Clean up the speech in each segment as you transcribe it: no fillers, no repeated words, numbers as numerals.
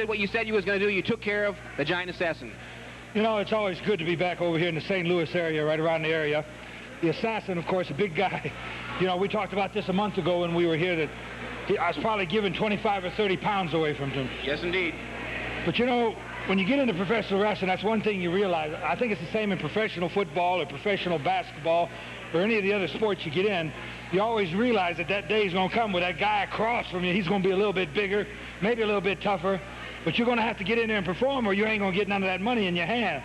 did what you said you was going to do. You took care of the Giant Assassin. You know, it's always good to be back over here in the St. Louis area, right around the area. The Assassin, of course, a big guy. You know, we talked about this a month ago when we were here, that I was probably giving 25 or 30 pounds away from him. Yes, indeed. But, you know, when you get into professional wrestling, that's one thing you realize. I think it's the same in professional football or professional basketball or any of the other sports you get in. You always realize that that day is going to come with that guy across from you. He's going to be a little bit bigger, maybe a little bit tougher, but you're going to have to get in there and perform or you ain't going to get none of that money in your hand.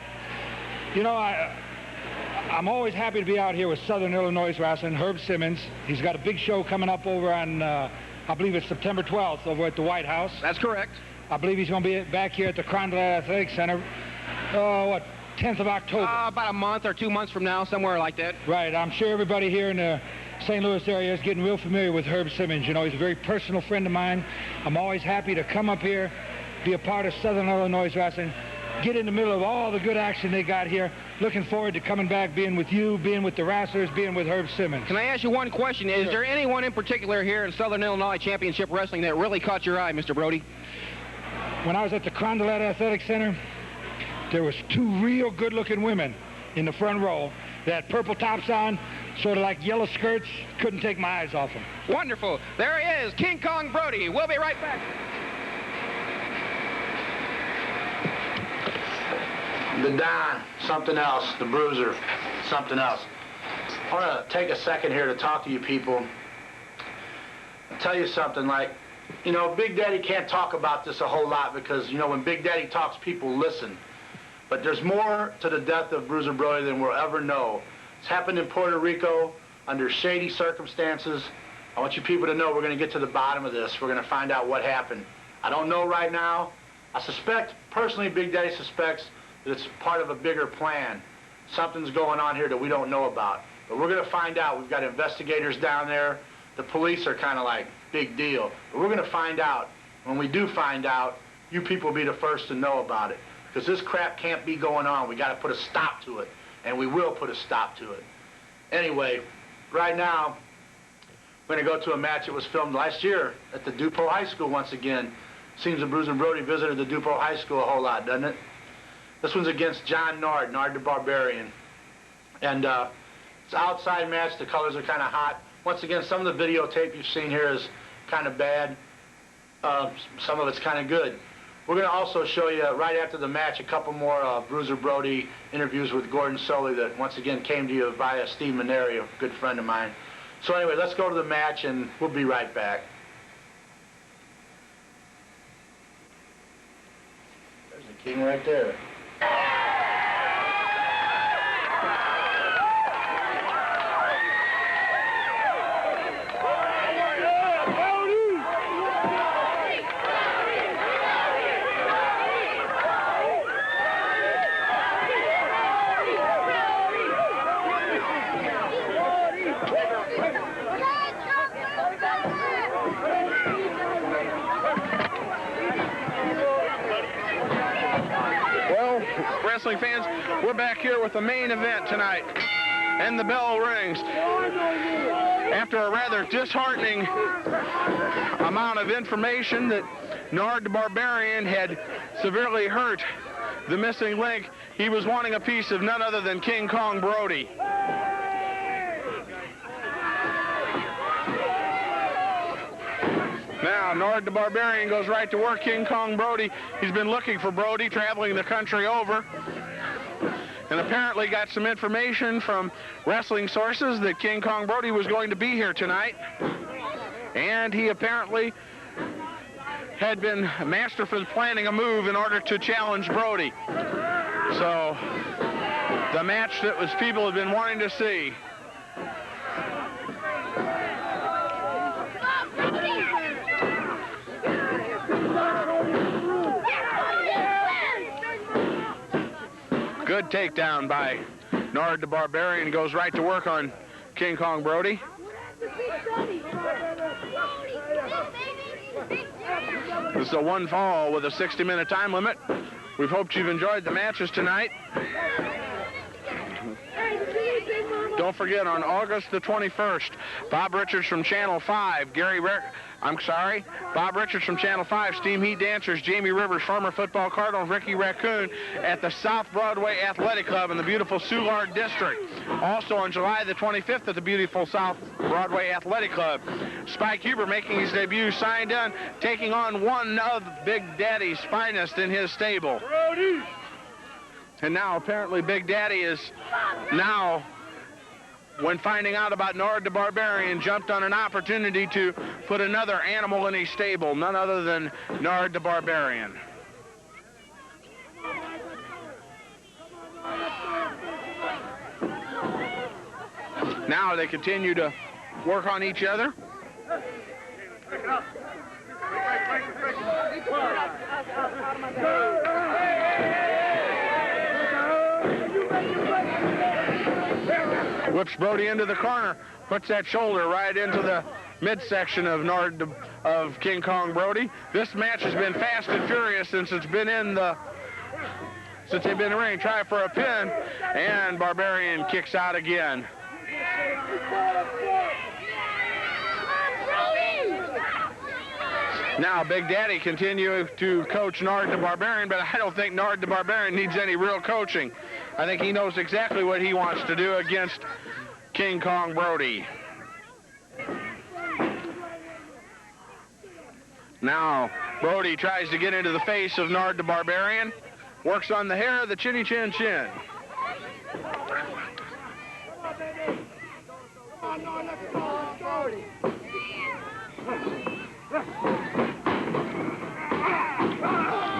You know, I'm always happy to be out here with Southern Illinois Wrestling, Herb Simmons. He's got a big show coming up over on, I believe it's September 12th over at the White House. That's correct. I believe he's going to be back here at the Crondale Athletic Center, 10th of October. About a month or 2 months from now, somewhere like that. Right. I'm sure everybody here in the St. Louis area is getting real familiar with Herb Simmons. You know, he's a very personal friend of mine. I'm always happy to come up here, be a part of Southern Illinois Wrestling, get in the middle of all the good action they got here. Looking forward to coming back, being with you, being with the Wrestlers, being with Herb Simmons. Can I ask you one question? Is Sure. there anyone in particular here in Southern Illinois Championship Wrestling that really caught your eye, Mr. Brody? When I was at the Crondale Athletic Center, there was two real good-looking women in the front row. They had purple tops on, sort of like yellow skirts. Couldn't take my eyes off them. Wonderful. There he is, King Kong Brody. We'll be right back. The Don, something else. The Bruiser, something else. I want to take a second here to talk to you people. I'll tell you something, like, you know, Big Daddy can't talk about this a whole lot because, you know, when Big Daddy talks, people listen. But there's more to the death of Bruiser Brody than we'll ever know. It's happened in Puerto Rico under shady circumstances. I want you people to know we're going to get to the bottom of this. We're going to find out what happened. I don't know right now. I suspect, personally, Big Daddy suspects that it's part of a bigger plan. Something's going on here that we don't know about. But we're going to find out. We've got investigators down there. The police are kind of like, big deal. But we're going to find out. When we do find out, you people will be the first to know about it. Because this crap can't be going on. We got to put a stop to it. And we will put a stop to it. Anyway, right now, we're going to go to a match that was filmed last year at the Dupo High School once again. Seems that Bruiser Brody visited the Dupo High School a whole lot, doesn't it? This one's against John Nord, Nord the Barbarian. And it's an outside match. The colors are kind of hot. Once again, some of the videotape you've seen here is kind of bad. Some of it's kind of good. We're going to also show you, right after the match, a couple more Bruiser Brody interviews with Gordon Soley that, once again, came to you via Steve Maneri, a good friend of mine. So anyway, let's go to the match, and we'll be right back. There's the king right there. Wrestling fans, we're back here with the main event tonight, and the bell rings. After a rather disheartening amount of information that Nord the Barbarian had severely hurt the missing link, he was wanting a piece of none other than King Kong Brody. Now, Nord the Barbarian goes right to work. King Kong Brody, he's been looking for Brody, traveling the country over, and apparently got some information from wrestling sources that King Kong Brody was going to be here tonight. And he apparently had been masterfully planning a move in order to challenge Brody. So, the match that people have been wanting to see. Good takedown by Nord the Barbarian. Goes right to work on King Kong Brody. This is a one fall with a 60-minute time limit. We've hoped you've enjoyed the matches tonight. Don't forget, on August the 21st, Bob Richards from Channel 5, Bob Richards from Channel 5, Steam Heat Dancers, Jamie Rivers, former football Cardinals, Ricky Raccoon at the South Broadway Athletic Club in the beautiful Soulard District. Also on July the 25th at the beautiful South Broadway Athletic Club, Spike Huber making his debut, signed in, taking on one of Big Daddy's finest in his stable. Brody! And now apparently Big Daddy is now, when finding out about Nord the Barbarian, jumped on an opportunity to put another animal in his stable, none other than Nord the Barbarian. Now they continue to work on each other. Whips Brody into the corner, puts that shoulder right into the midsection of King Kong Brody. This match has been fast and furious since they've been in the ring. Try for a pin, and Barbarian kicks out again. Now Big Daddy continues to coach Nord the Barbarian, but I don't think Nord the Barbarian needs any real coaching. I think he knows exactly what he wants to do against King Kong Brody. Now Brody tries to get into the face of Nord the Barbarian, works on the hair of the chinny chin chin.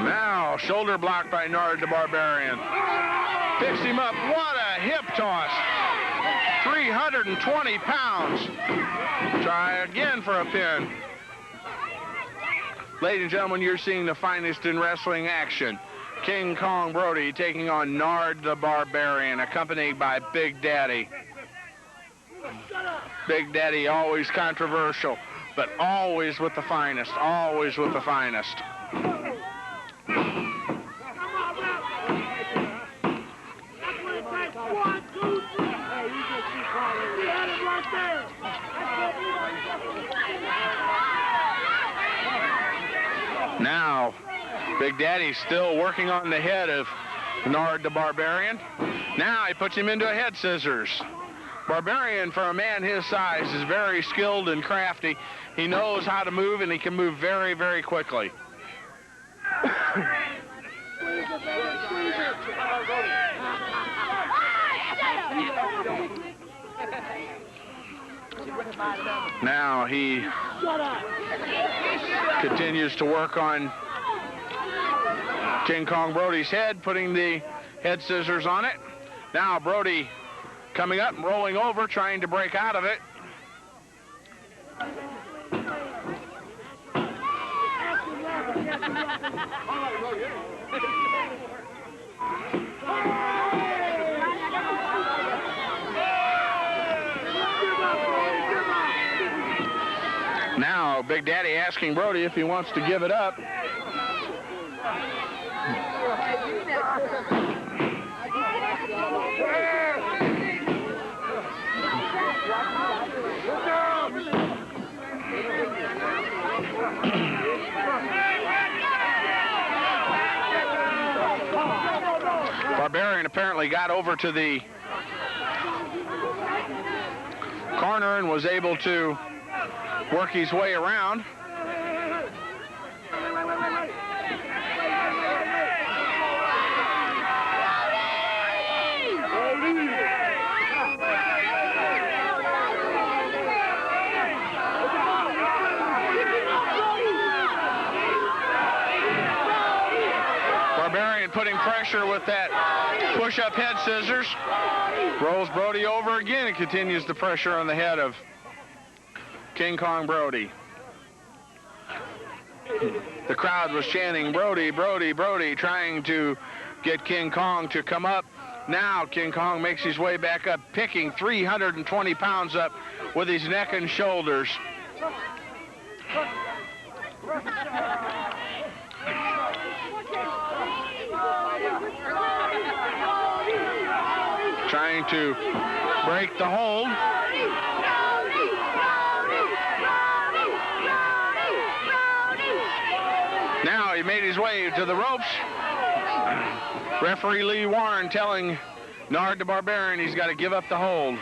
Now shoulder block by Nord the Barbarian. Picks him up. What a hip toss. 320 pounds. Try again for a pin. Ladies and gentlemen, you're seeing the finest in wrestling action. King Kong Brody taking on Nord the Barbarian, accompanied by Big Daddy. Big Daddy always controversial, but always with the finest, always with the finest. Now, Big Daddy's still working on the head of Nord the Barbarian. Now he puts him into a head scissors. Barbarian, for a man his size, is very skilled and crafty. He knows how to move, and he can move very, very quickly. Now he continues to work on King Kong Brody's head, putting the head scissors on it. Now Brody coming up, rolling over, trying to break out of it. Now Big Daddy asking Brody if he wants to give it up. Barbarian apparently got over to the corner and was able to work his way around. Barbarian putting pressure with that push-up head scissors. Rolls Brody over again and continues the pressure on the head of King Kong Brody. The crowd was chanting, Brody, Brody, Brody, trying to get King Kong to come up. Now King Kong makes his way back up, picking 320 pounds up with his neck and shoulders. Trying to break the hold. Now he made his way to the ropes. Referee Lee Warren telling Nord the Barbarian he's got to give up the hold.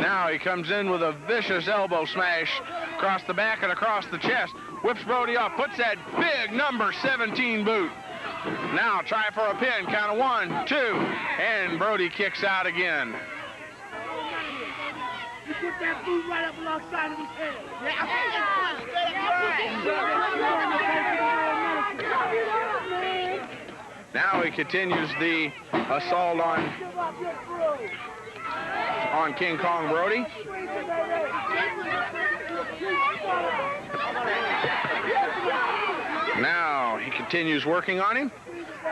Now he comes in with a vicious elbow smash across the back and across the chest. Whips Brody off, puts that big number 17 boot. Now try for a pin, count of 1, 2, and Brody kicks out again. You put that boot right up alongside of his head. Now he continues the assault on King Kong Brody. Now he continues working on him.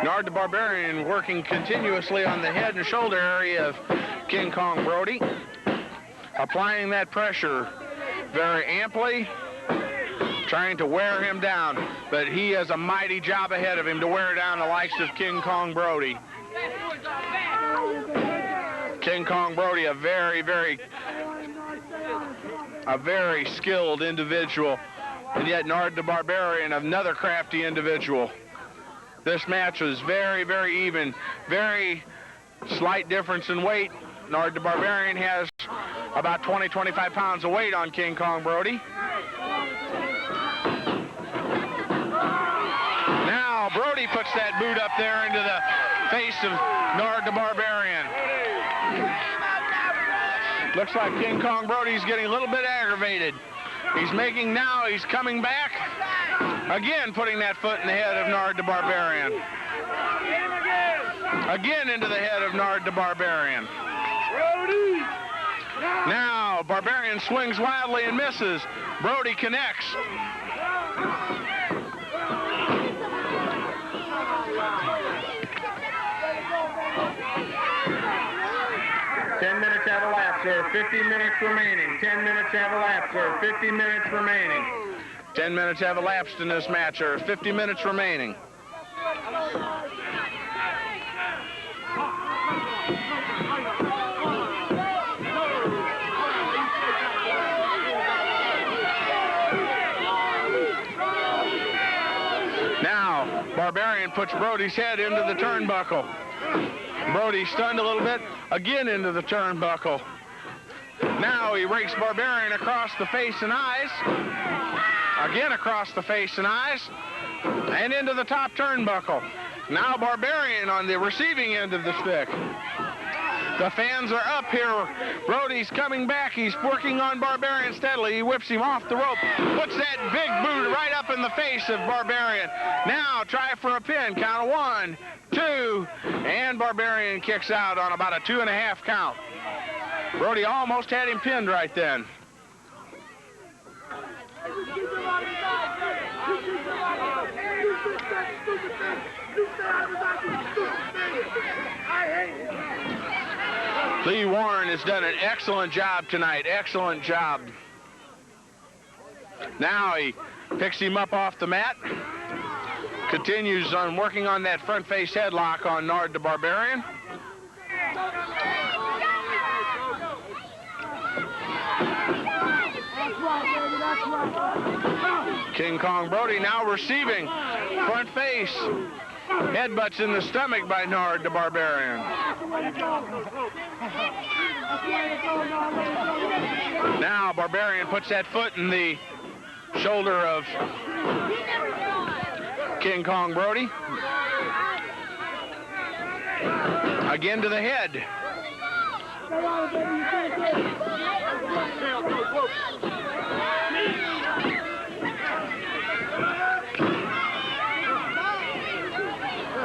Nord the Barbarian working continuously on the head and shoulder area of King Kong Brody, applying that pressure very amply, trying to wear him down, but he has a mighty job ahead of him to wear down the likes of King Kong Brody. King Kong Brody, a very skilled individual, and yet Nord the Barbarian, another crafty individual. This match was very even, very slight difference in weight. Nord the Barbarian has about 20-25 pounds of weight on King Kong Brody. Now Brody puts that boot up there into the face of Nord the Barbarian. Looks like King Kong Brody's getting a little bit aggravated. He's coming back. Again putting that foot in the head of Nord the Barbarian. Again into the head of Nord the Barbarian. Now Barbarian swings wildly and misses. Brody connects. 10 minutes have elapsed, sir. 50 minutes remaining. 10 minutes have elapsed, sir. 50 minutes remaining. 10 minutes have elapsed in this match, sir. 50 minutes remaining. Now, Barbarian puts Brody's head into the turnbuckle. Brody stunned a little bit, again into the turnbuckle. Now he rakes Barbarian across the face and eyes. Again across the face and eyes. And into the top turnbuckle. Now Barbarian on the receiving end of the stick. The fans are up here. Brody's coming back. He's working on Barbarian steadily. He whips him off the rope. Puts that big boot right up in the face of Barbarian. Now try for a pin. Count of 1, 2, and Barbarian kicks out on about a 2.5 count. Brody almost had him pinned right then. Lee Warren has done an excellent job tonight. Excellent job. Now he picks him up off the mat. Continues on working on that front face headlock on Nord the Barbarian. King Kong Brody now receiving front face. Headbutts in the stomach by Nord the Barbarian. Now Barbarian puts that foot in the shoulder of King Kong Brody. Again to the head.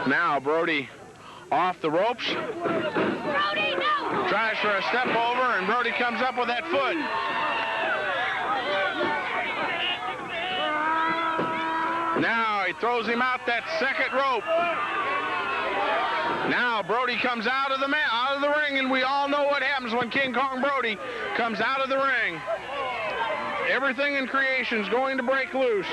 Now Brody off the ropes. Brody, no! Tries for a step over, and Brody comes up with that foot. Now he throws him out that second rope. Now Brody comes out of the ring, and we all know what happens when King Kong Brody comes out of the ring. Everything in creation's going to break loose.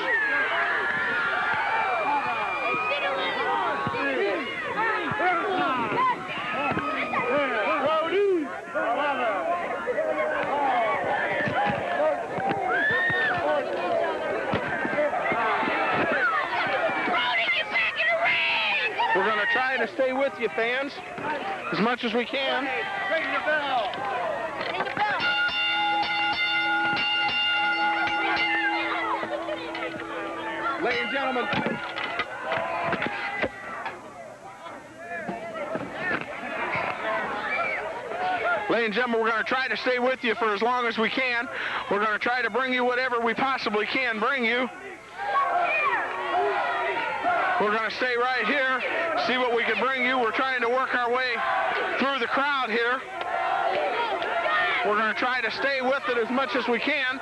to stay with you, fans, as much as we can. Ring the bell. Ring the bell. Ladies and gentlemen. Ladies and gentlemen, we're going to try to stay with you for as long as we can. We're going to try to bring you whatever we possibly can bring you. We're going to stay right here, see what we can bring you. We're trying to work our way through the crowd here. We're going to try to stay with it as much as we can.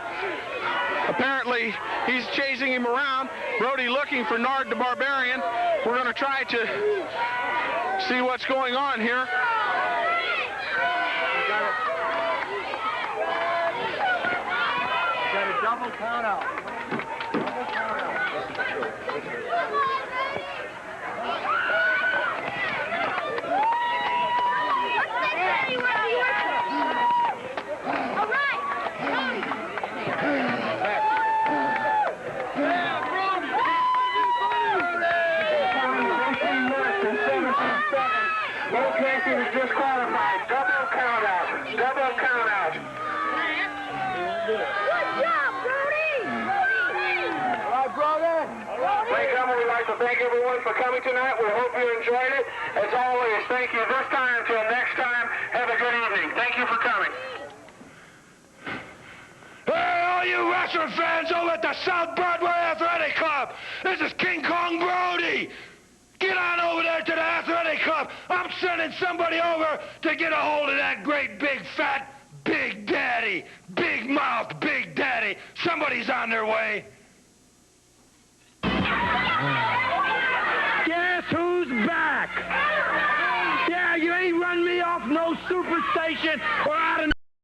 Apparently, he's chasing him around. Brody looking for Nord the Barbarian. We're going to try to see what's going on here. Got a double count out. Double count out. All right. Low Casey was disqualified. Double count out. Double count out. Good job, Brody. All right, brother. Ladies and gentlemen, we'd like to thank everyone for coming tonight. We hope you enjoyed it. As always, thank you this time. Until next time, have a good evening. Thank you for coming. Hey, all you wrestling fans over at the South Broadway Athletic Club, this is King Kong Brody. Get on over there to the Athletic Club. I'm sending somebody over to get a hold of that great big fat Big Daddy, big mouth Big Daddy. Somebody's on their way. Guess who's back? Yeah, you ain't run me off no superstation or out of